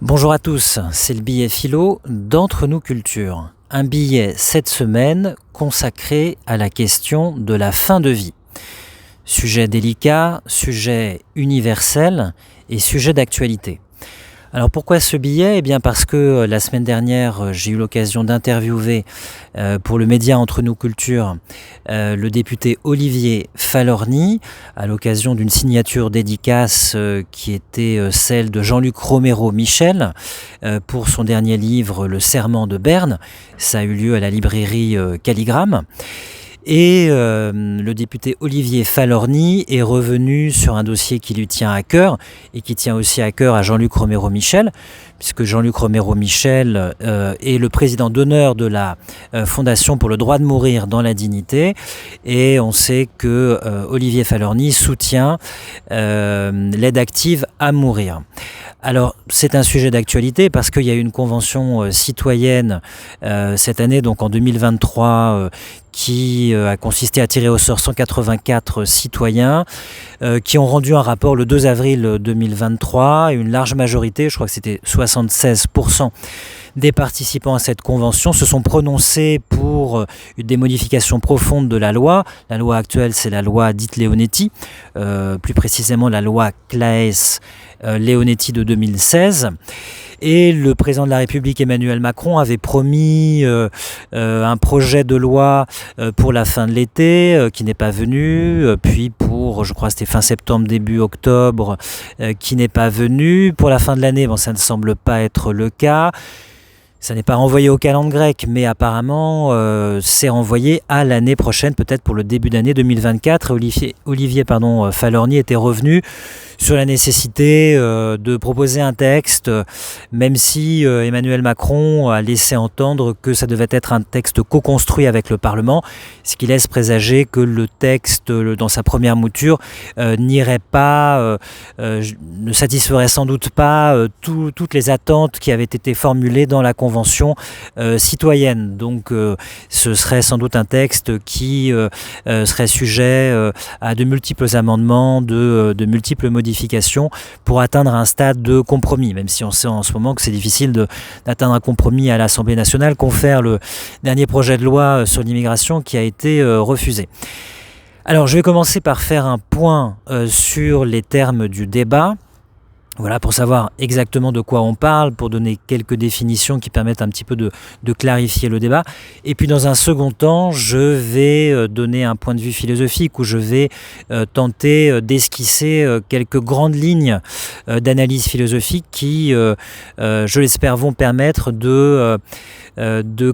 Bonjour à tous, c'est le billet philo d'Entre nous culture. Un billet cette semaine consacré à la question de la fin de vie. Sujet délicat, sujet universel et sujet d'actualité. Alors pourquoi ce billet ? Eh bien parce que la semaine dernière, j'ai eu l'occasion d'interviewer pour le média Entre nous culture le député Olivier Falorni à l'occasion d'une signature dédicace qui était celle de Jean-Luc Romero-Michel pour son dernier livre Le Serment de Berne. Ça a eu lieu à la librairie Calligramme. Et le député Olivier Falorni est revenu sur un dossier qui lui tient à cœur et qui tient aussi à cœur à Jean-Luc Romero-Michel, puisque Jean-Luc Romero-Michel est le président d'honneur de la Fondation pour le droit de mourir dans la dignité. Et on sait que Olivier Falorni soutient l'aide active à mourir. Alors, c'est un sujet d'actualité parce qu'il y a eu une convention citoyenne cette année, donc en 2023, qui a consisté à tirer au sort 184 citoyens qui ont rendu un rapport le 2 avril 2023. Et une large majorité, je crois que c'était 76% des participants à cette convention, se sont prononcés pour des modifications profondes de la loi. La loi actuelle, c'est la loi dite Leonetti, plus précisément la loi Claes Leonetti de 2016. Et le président de la République Emmanuel Macron avait promis un projet de loi pour la fin de l'été qui n'est pas venu, puis pour, je crois c'était fin septembre, début octobre, qui n'est pas venu. Pour la fin de l'année, bon, ça ne semble pas être le cas. Ça n'est pas renvoyé au calendrier grec, mais apparemment c'est renvoyé à l'année prochaine, peut-être pour le début d'année 2024. Olivier Falorni était revenu sur la nécessité de proposer un texte, même si Emmanuel Macron a laissé entendre que ça devait être un texte co-construit avec le Parlement, ce qui laisse présager que le texte, dans sa première mouture, n'irait pas, ne satisferait sans doute pas toutes les attentes qui avaient été formulées dans la convention citoyenne. Donc ce serait sans doute un texte qui serait sujet à de multiples amendements, de multiples modifications pour atteindre un stade de compromis, même si on sait en ce moment que c'est difficile d'atteindre un compromis à l'Assemblée nationale, confère le dernier projet de loi sur l'immigration qui a été refusé. Alors je vais commencer par faire un point sur les termes du débat. Voilà, pour savoir exactement de quoi on parle, pour donner quelques définitions qui permettent un petit peu de clarifier le débat. Et puis dans un second temps, je vais donner un point de vue philosophique où je vais tenter d'esquisser quelques grandes lignes d'analyse philosophique qui, je l'espère, vont permettre de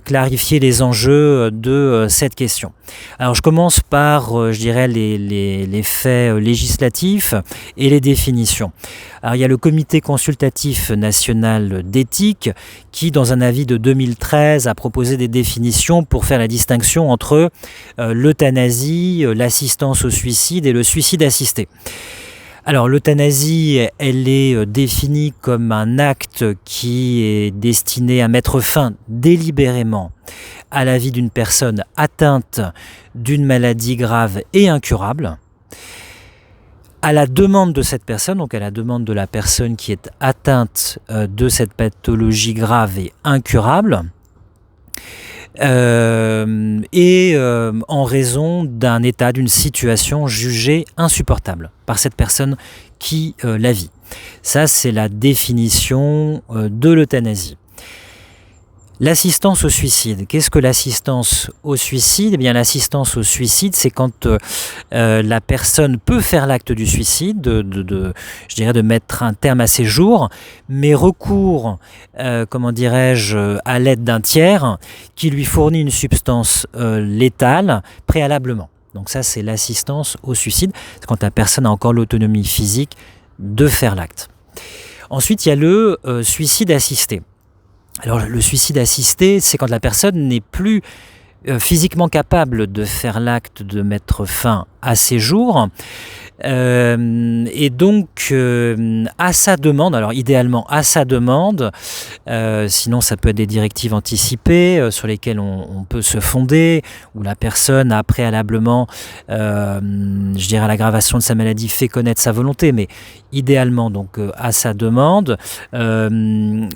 clarifier les enjeux de cette question. Alors je commence par, je dirais, les faits législatifs et les définitions. Alors il y a le Comité consultatif national d'éthique qui, dans un avis de 2013, a proposé des définitions pour faire la distinction entre l'euthanasie, l'assistance au suicide et le suicide assisté. Alors l'euthanasie, elle est définie comme un acte qui est destiné à mettre fin délibérément à la vie d'une personne atteinte d'une maladie grave et incurable, à la demande de cette personne, donc à la demande de la personne qui est atteinte de cette pathologie grave et incurable, et en raison d'un état, d'une situation jugée insupportable par cette personne qui la vit. Ça, c'est la définition de l'euthanasie. L'assistance au suicide. Qu'est-ce que l'assistance au suicide ? Eh bien, l'assistance au suicide, c'est quand la personne peut faire l'acte du suicide, de mettre un terme à ses jours, mais recourt, à l'aide d'un tiers qui lui fournit une substance létale préalablement. Donc ça, c'est l'assistance au suicide. C'est quand la personne a encore l'autonomie physique de faire l'acte. Ensuite, il y a le suicide assisté. Alors le suicide assisté, c'est quand la personne n'est plus physiquement capable de faire l'acte de mettre fin à ses jours. Et donc à sa demande, alors idéalement à sa demande, sinon ça peut être des directives anticipées sur lesquelles on peut se fonder, où la personne a préalablement, je dirais à l'aggravation de sa maladie, fait connaître sa volonté, mais idéalement donc à sa demande, une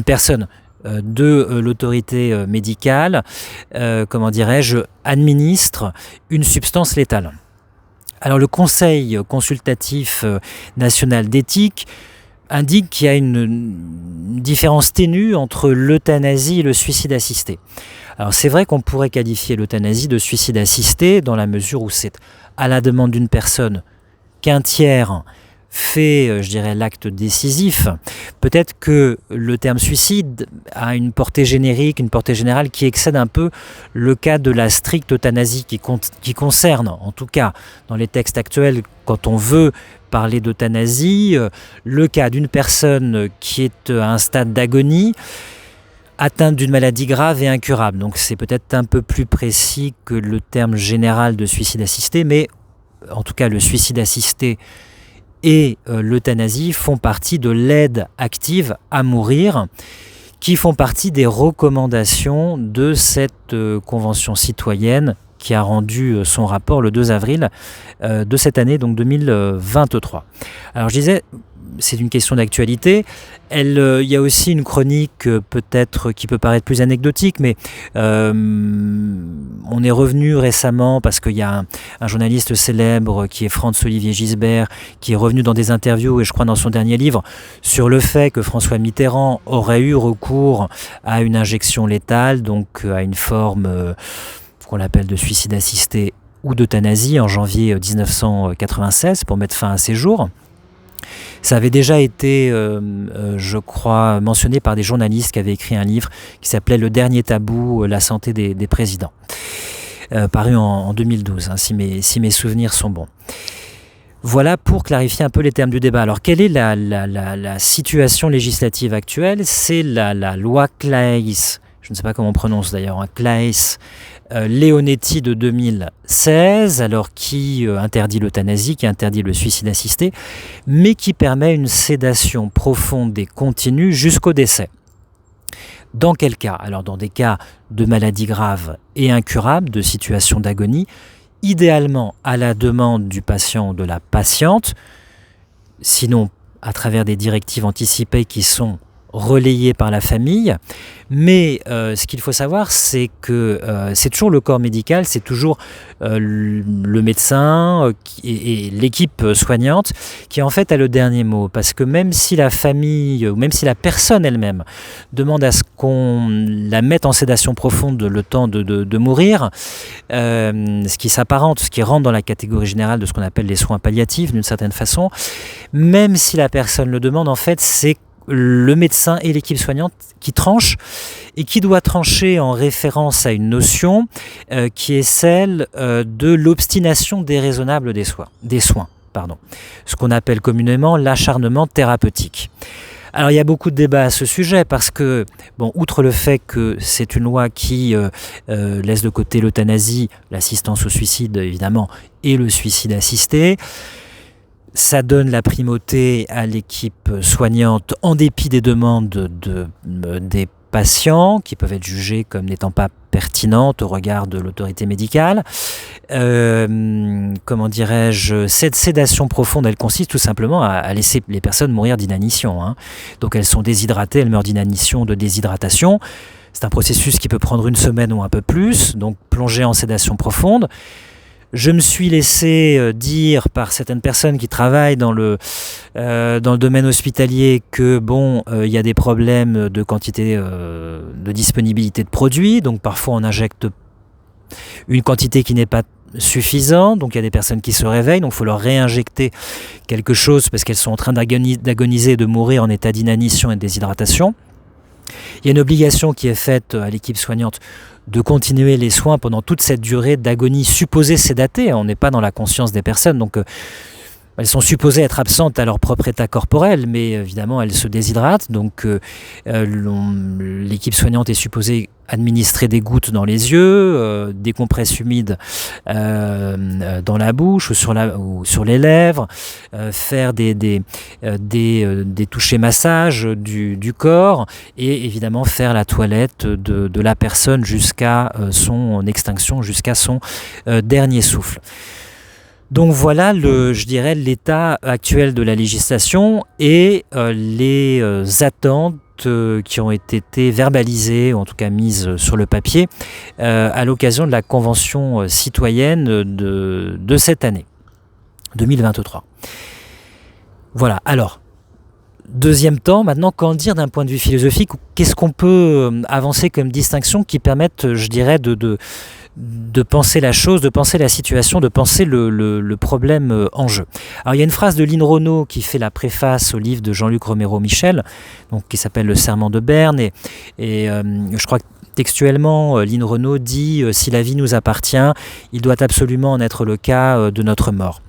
personne de l'autorité médicale, administre une substance létale. Alors le Conseil consultatif national d'éthique indique qu'il y a une différence ténue entre l'euthanasie et le suicide assisté. Alors c'est vrai qu'on pourrait qualifier l'euthanasie de suicide assisté dans la mesure où c'est à la demande d'une personne qu'un tiers fait, je dirais, l'acte décisif. Peut-être que le terme suicide a une portée générique, une portée générale qui excède un peu le cas de la stricte euthanasie qui concerne, en tout cas dans les textes actuels, quand on veut parler d'euthanasie, le cas d'une personne qui est à un stade d'agonie, atteinte d'une maladie grave et incurable. Donc c'est peut-être un peu plus précis que le terme général de suicide assisté, mais en tout cas le suicide assisté et l'euthanasie font partie de l'aide active à mourir, qui font partie des recommandations de cette convention citoyenne qui a rendu son rapport le 2 avril de cette année, donc 2023. Alors je disais, c'est une question d'actualité. Il y a aussi une chronique peut-être qui peut paraître plus anecdotique, mais on est revenu récemment parce qu'il y a un journaliste célèbre qui est Franz-Olivier Gisbert, qui est revenu dans des interviews, et je crois dans son dernier livre, sur le fait que François Mitterrand aurait eu recours à une injection létale, donc à une forme qu'on appelle de suicide assisté ou d'euthanasie en janvier 1996 pour mettre fin à ses jours. Ça avait déjà été, je crois, mentionné par des journalistes qui avaient écrit un livre qui s'appelait « Le dernier tabou, la santé des présidents », paru en 2012, hein, si mes souvenirs sont bons. Voilà pour clarifier un peu les termes du débat. Alors, quelle est la situation législative actuelle ? C'est la loi Claeys, je ne sais pas comment on prononce d'ailleurs, hein, Claeys, Leonetti de 2016, alors qui interdit l'euthanasie, qui interdit le suicide assisté, mais qui permet une sédation profonde et continue jusqu'au décès. Dans quel cas ? Alors dans des cas de maladies graves et incurables, de situations d'agonie, idéalement à la demande du patient ou de la patiente, sinon à travers des directives anticipées qui sont relayé par la famille, mais ce qu'il faut savoir, c'est que c'est toujours le corps médical, c'est toujours le médecin et l'équipe soignante qui en fait a le dernier mot, parce que même si la famille ou même si la personne elle-même demande à ce qu'on la mette en sédation profonde le temps de mourir, ce qui s'apparente, ce qui rentre dans la catégorie générale de ce qu'on appelle les soins palliatifs d'une certaine façon, même si la personne le demande, en fait c'est le médecin et l'équipe soignante qui tranchent et qui doit trancher en référence à une notion qui est celle de l'obstination déraisonnable des soins, ce qu'on appelle communément l'acharnement thérapeutique. Alors il y a beaucoup de débats à ce sujet parce que, bon, outre le fait que c'est une loi qui laisse de côté l'euthanasie, l'assistance au suicide évidemment et le suicide assisté, ça donne la primauté à l'équipe soignante en dépit des demandes des patients qui peuvent être jugées comme n'étant pas pertinentes au regard de l'autorité médicale. Cette sédation profonde, elle consiste tout simplement à laisser les personnes mourir d'inanition, hein. Donc elles sont déshydratées, elles meurent d'inanition, de déshydratation. C'est un processus qui peut prendre une semaine ou un peu plus, donc plongées en sédation profonde. Je me suis laissé dire par certaines personnes qui travaillent dans le domaine hospitalier que y a des problèmes de quantité, de disponibilité de produits, donc parfois on injecte une quantité qui n'est pas suffisante, donc il y a des personnes qui se réveillent, donc il faut leur réinjecter quelque chose parce qu'elles sont en train d'agoniser, de mourir en état d'inanition et de déshydratation. Il y a une obligation qui est faite à l'équipe soignante de continuer les soins pendant toute cette durée d'agonie supposée sédatée. On n'est pas dans la conscience des personnes, donc elles sont supposées être absentes à leur propre état corporel, mais évidemment elles se déshydratent, donc l'équipe soignante est supposée administrer des gouttes dans les yeux, des compresses humides dans la bouche ou sur les lèvres, faire des touchés massages du corps et évidemment faire la toilette de la personne jusqu'à son extinction, jusqu'à son dernier souffle. Donc voilà, je dirais, l'état actuel de la législation et les attentes qui ont été verbalisées, ou en tout cas mises sur le papier, à l'occasion de la Convention citoyenne de cette année, 2023. Voilà, alors, deuxième temps, maintenant, qu'en dire d'un point de vue philosophique? Qu'est-ce qu'on peut avancer comme distinction qui permettent, je dirais, de penser la chose, de penser la situation, de penser le problème en jeu. Alors il y a une phrase de Lynn Renaud qui fait la préface au livre de Jean-Luc Romero-Michel, donc qui s'appelle Le Serment de Berne, et je crois que textuellement, Lynn Renaud dit « Si la vie nous appartient, il doit absolument en être le cas de notre mort ».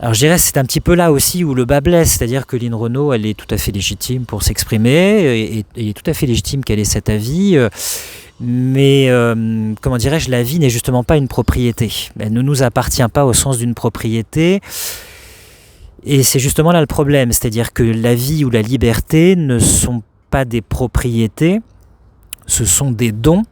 Alors je dirais que c'est un petit peu là aussi où le bas blesse, c'est-à-dire que Lynn Renaud, elle est tout à fait légitime pour s'exprimer, et il est tout à fait légitime qu'elle ait cet avis, mais comment dirais-je, la vie n'est justement pas une propriété. Elle ne nous appartient pas au sens d'une propriété, et c'est justement là le problème, c'est-à-dire que la vie ou la liberté ne sont pas des propriétés, ce sont des dons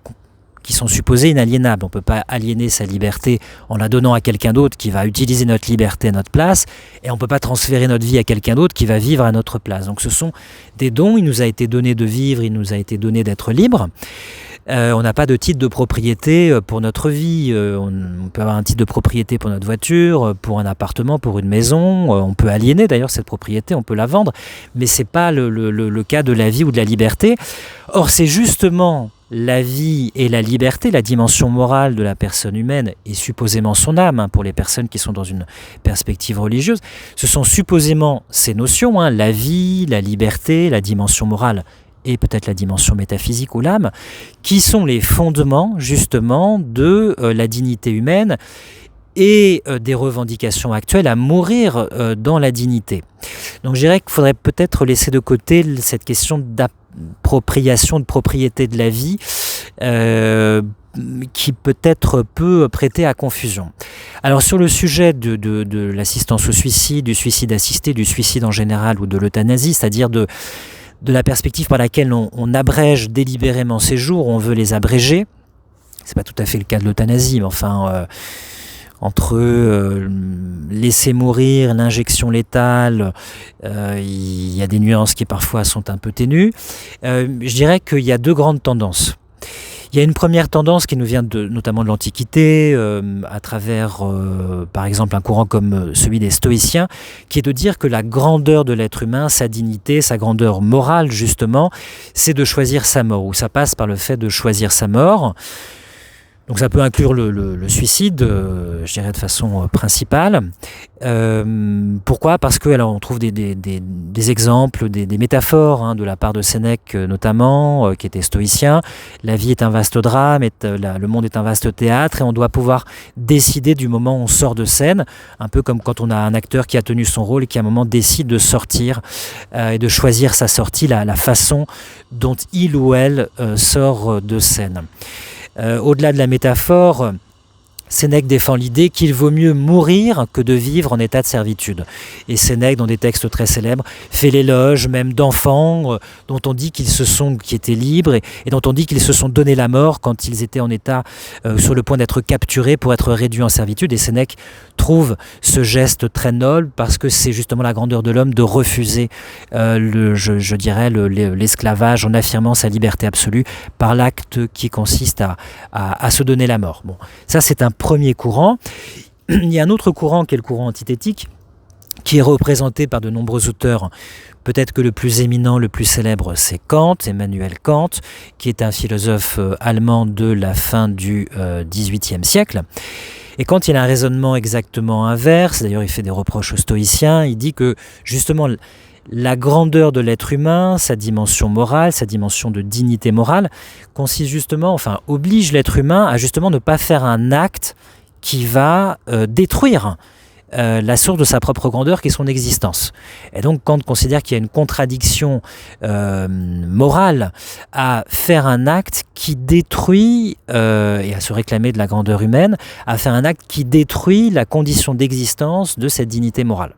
qui sont supposés inaliénables. On ne peut pas aliéner sa liberté en la donnant à quelqu'un d'autre qui va utiliser notre liberté à notre place, et on ne peut pas transférer notre vie à quelqu'un d'autre qui va vivre à notre place. Donc ce sont des dons, il nous a été donné de vivre, il nous a été donné d'être libre. On n'a pas de titre de propriété pour notre vie. On peut avoir un titre de propriété pour notre voiture, pour un appartement, pour une maison. On peut aliéner d'ailleurs cette propriété, on peut la vendre, mais ce n'est pas le cas de la vie ou de la liberté. Or, c'est justement la vie et la liberté, la dimension morale de la personne humaine et supposément son âme, pour les personnes qui sont dans une perspective religieuse, ce sont supposément ces notions, la vie, la liberté, la dimension morale et peut-être la dimension métaphysique ou l'âme, qui sont les fondements justement de la dignité humaine et des revendications actuelles à mourir dans la dignité. Donc je dirais qu'il faudrait peut-être laisser de côté cette question d'appropriation, de propriété de la vie, qui peut-être peut prêter à confusion. Alors sur le sujet de l'assistance au suicide, du suicide assisté, du suicide en général ou de l'euthanasie, c'est-à-dire de la perspective par laquelle on abrège délibérément ces jours, on veut les abréger. C'est pas tout à fait le cas de l'euthanasie, mais enfin, entre laisser mourir, l'injection létale, il y a des nuances qui parfois sont un peu ténues. Je dirais qu'il y a deux grandes tendances. Il y a une première tendance qui nous vient notamment de l'Antiquité, à travers par exemple un courant comme celui des stoïciens, qui est de dire que la grandeur de l'être humain, sa dignité, sa grandeur morale justement, c'est de choisir sa mort, ou ça passe par le fait de choisir sa mort. Donc ça peut inclure le suicide, je dirais de façon principale. Pourquoi ? Parce que alors on trouve des exemples, des métaphores de la part de Sénèque notamment, qui était stoïcien. La vie est un vaste drame, le monde est un vaste théâtre, et on doit pouvoir décider du moment où on sort de scène, un peu comme quand on a un acteur qui a tenu son rôle et qui à un moment décide de sortir et de choisir sa sortie, la façon dont il ou elle sort de scène. Au-delà de la métaphore, Sénèque défend l'idée qu'il vaut mieux mourir que de vivre en état de servitude. Et Sénèque, dans des textes très célèbres, fait l'éloge même d'enfants dont on dit qui étaient libres et dont on dit qu'ils se sont donné la mort quand ils étaient en état sur le point d'être capturés pour être réduits en servitude. Et Sénèque trouve ce geste très noble parce que c'est justement la grandeur de l'homme de refuser je dirais l'esclavage en affirmant sa liberté absolue par l'acte qui consiste à se donner la mort. Bon, ça c'est un premier courant. Il y a un autre courant qui est le courant antithétique, qui est représenté par de nombreux auteurs. Peut-être que le plus éminent, le plus célèbre, c'est Kant, Emmanuel Kant, qui est un philosophe allemand de la fin du XVIIIe siècle. Et quand il a un raisonnement exactement inverse, d'ailleurs il fait des reproches aux stoïciens, il dit que justement la grandeur de l'être humain, sa dimension morale, sa dimension de dignité morale, consiste justement, oblige l'être humain à justement ne pas faire un acte qui va détruire la source de sa propre grandeur qui est son existence. Et donc Kant considère qu'il y a une contradiction morale à faire un acte qui détruit, et à se réclamer de la grandeur humaine, à faire un acte qui détruit la condition d'existence de cette dignité morale.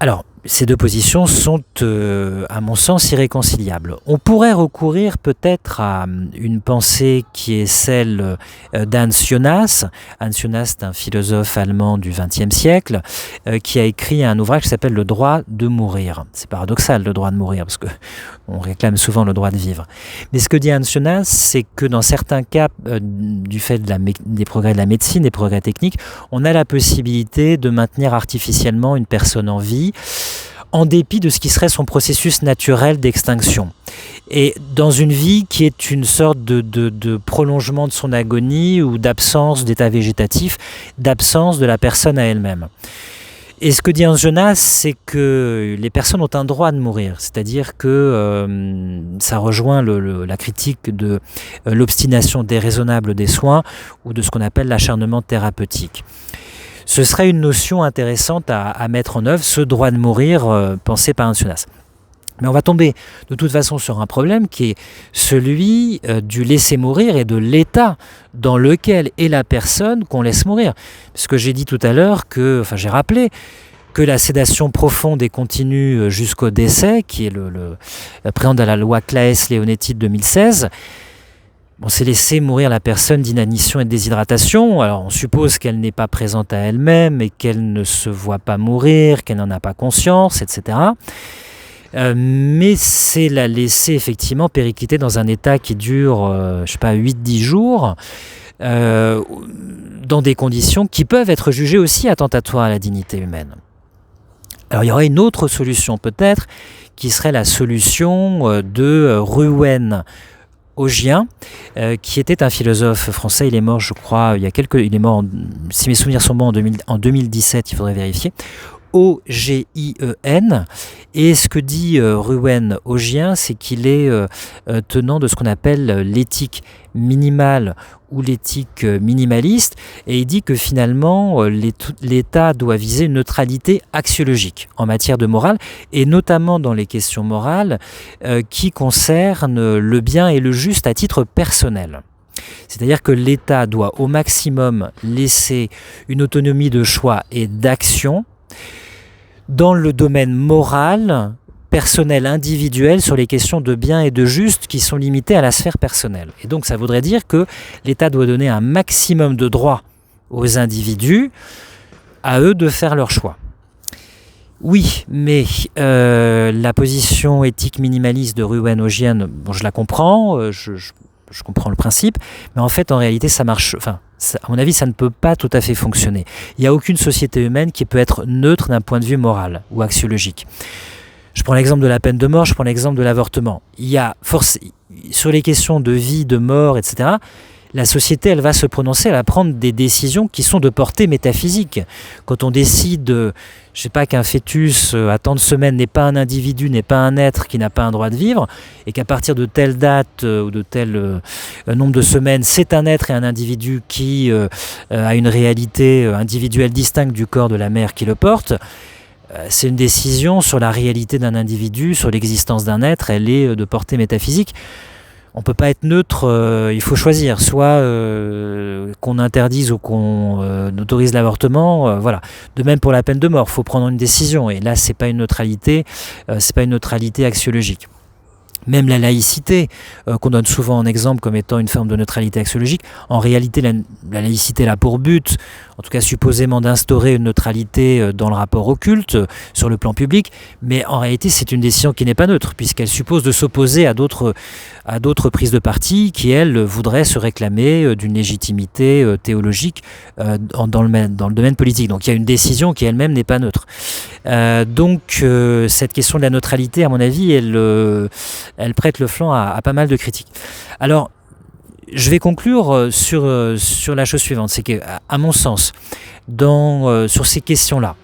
Alors, ces deux positions sont, à mon sens, irréconciliables. On pourrait recourir peut-être à une pensée qui est celle d'Hans Jonas. Hans Jonas est un philosophe allemand du XXe siècle qui a écrit un ouvrage qui s'appelle Le droit de mourir. C'est paradoxal, le droit de mourir, parce que on réclame souvent le droit de vivre. Mais ce que dit Hans Jonas, c'est que dans certains cas, du fait des progrès de la médecine, des progrès techniques, on a la possibilité de maintenir artificiellement une personne en vie, en dépit de ce qui serait son processus naturel d'extinction. Et dans une vie qui est une sorte de prolongement de son agonie ou d'absence d'état végétatif, d'absence de la personne à elle-même. Et ce que dit Hans Jonas, c'est que les personnes ont un droit de mourir, c'est-à-dire que ça rejoint la critique de l'obstination déraisonnable des soins ou de ce qu'on appelle l'acharnement thérapeutique. Ce serait une notion intéressante à mettre en œuvre, ce droit de mourir pensé par Hans Jonas. Mais on va tomber de toute façon sur un problème qui est celui du laisser mourir et de l'état dans lequel est la personne qu'on laisse mourir. Parce que j'ai dit tout à l'heure j'ai rappelé que la sédation profonde et continue jusqu'au décès, qui est le préambule à la loi Claes-Leonetti de 2016, c'est laisser mourir la personne d'inanition et de déshydratation. Alors on suppose qu'elle n'est pas présente à elle-même et qu'elle ne se voit pas mourir, qu'elle n'en a pas conscience, etc. Mais c'est la laisser effectivement péricliter dans un état qui dure, 8-10 jours, dans des conditions qui peuvent être jugées aussi attentatoires à la dignité humaine. Alors il y aurait une autre solution peut-être, qui serait la solution de Ruwen Augien, qui était un philosophe français. Il est mort, je crois, il est mort, si mes souvenirs sont bons, en 2017, il faudrait vérifier. Augien. Et ce que dit Ruwen Augien, c'est qu'il est tenant de ce qu'on appelle l'éthique minimale ou l'éthique minimaliste, et il dit que finalement l'État doit viser une neutralité axiologique en matière de morale, et notamment dans les questions morales qui concernent le bien et le juste à titre personnel. C'est-à-dire que l'État doit au maximum laisser une autonomie de choix et d'action dans le domaine moral, personnel, individuel, sur les questions de bien et de juste qui sont limitées à la sphère personnelle. Et donc ça voudrait dire que l'État doit donner un maximum de droits aux individus, à eux de faire leur choix. Oui, mais la position éthique minimaliste de Ruwen Augien, je la comprends, je comprends le principe, mais en fait, en réalité, ça marche. À mon avis, ça ne peut pas tout à fait fonctionner. Il n'y a aucune société humaine qui peut être neutre d'un point de vue moral ou axiologique. Je prends l'exemple de la peine de mort, je prends l'exemple de l'avortement. Il y a sur les questions de vie, de mort, etc., la société, elle va se prononcer, elle va prendre des décisions qui sont de portée métaphysique. Quand on décide, qu'un fœtus à tant de semaines n'est pas un individu, n'est pas un être qui n'a pas un droit de vivre, et qu'à partir de telle date ou de tel nombre de semaines, c'est un être et un individu qui a une réalité individuelle distincte du corps de la mère qui le porte, c'est une décision sur la réalité d'un individu, sur l'existence d'un être, elle est de portée métaphysique. On ne peut pas être neutre, il faut choisir, soit qu'on interdise ou qu'on autorise l'avortement, voilà. De même pour la peine de mort, il faut prendre une décision, et là c'est pas une neutralité axiologique. Même la laïcité, qu'on donne souvent en exemple comme étant une forme de neutralité axiologique, en réalité la laïcité a pour but, en tout cas supposément, d'instaurer une neutralité dans le rapport au culte, sur le plan public, mais en réalité c'est une décision qui n'est pas neutre, puisqu'elle suppose de s'opposer à d'autres prises de parti qui, elles, voudraient se réclamer d'une légitimité théologique dans le domaine politique. Donc il y a une décision qui elle-même n'est pas neutre. Donc cette question de la neutralité, à mon avis, elle prête le flanc à pas mal de critiques. Alors, je vais conclure sur la chose suivante, c'est qu'à mon sens, sur ces questions-là,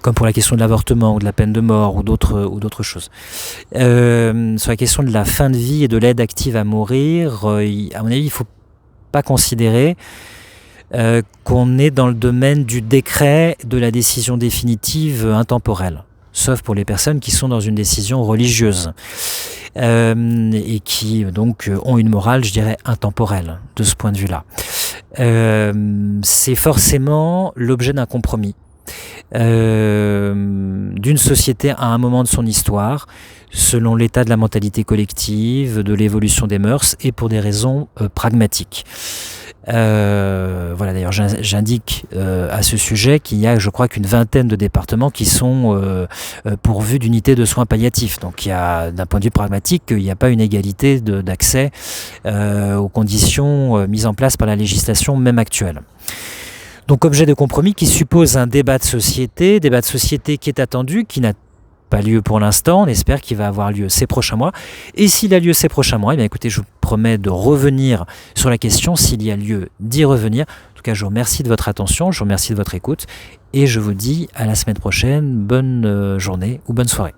comme pour la question de l'avortement ou de la peine de mort ou d'autres choses, sur la question de la fin de vie et de l'aide active à mourir, à mon avis, il ne faut pas considérer qu'on est dans le domaine du décret de la décision définitive intemporelle, sauf pour les personnes qui sont dans une décision religieuse et qui donc ont une morale, je dirais, intemporelle de ce point de vue-là. C'est forcément l'objet d'un compromis d'une société à un moment de son histoire, selon l'état de la mentalité collective, de l'évolution des mœurs et pour des raisons pragmatiques. Voilà, d'ailleurs j'indique à ce sujet qu'il y a, je crois, qu'une vingtaine de départements qui sont pourvus d'unités de soins palliatifs. Donc il y a, d'un point de vue pragmatique, il n'y a pas une égalité d'accès aux conditions mises en place par la législation même actuelle. Donc objet de compromis qui suppose un débat de société qui est attendu, qui n'a pas lieu pour l'instant, on espère qu'il va avoir lieu ces prochains mois. Et s'il a lieu ces prochains mois, eh bien écoutez, je vous promets de revenir sur la question, s'il y a lieu d'y revenir. En tout cas, je vous remercie de votre attention, je vous remercie de votre écoute, et je vous dis à la semaine prochaine, bonne journée ou bonne soirée.